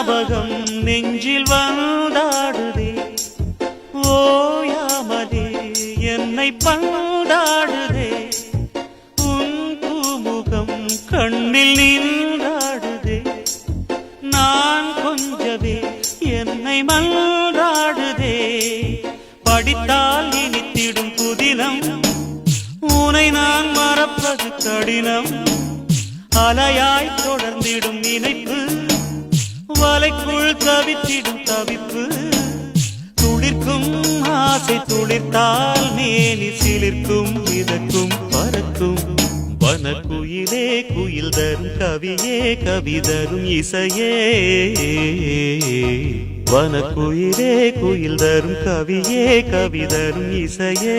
ஞாபகம் நெஞ்சில் வந்தாடுதே ஓயாமலே என்னை பந்தாடுதே உன் பூமுகம் கண்ணில் நின்றாடுதே நான் கொஞ்சவே என்னை மன்றாடுதே படித்தால் இனித்திடும் புதினம் உனை நான் மறப்பது கடினம் அலையாய் தொடர்ந்திடும் நினைப்பு வலைக்குள் தவித்திடும் தவிப்பு துளிர்க்கும் ஆசை துளிர்த்தால் மேனி சிலிர்க்கும் மிதக்கும் பறக்கும் வனக்குயிலே குயில் தரும் கவியே கவி தரும் இசையே வனக்குயிலே குயில் தரும் கவியே கவி தரும் இசையே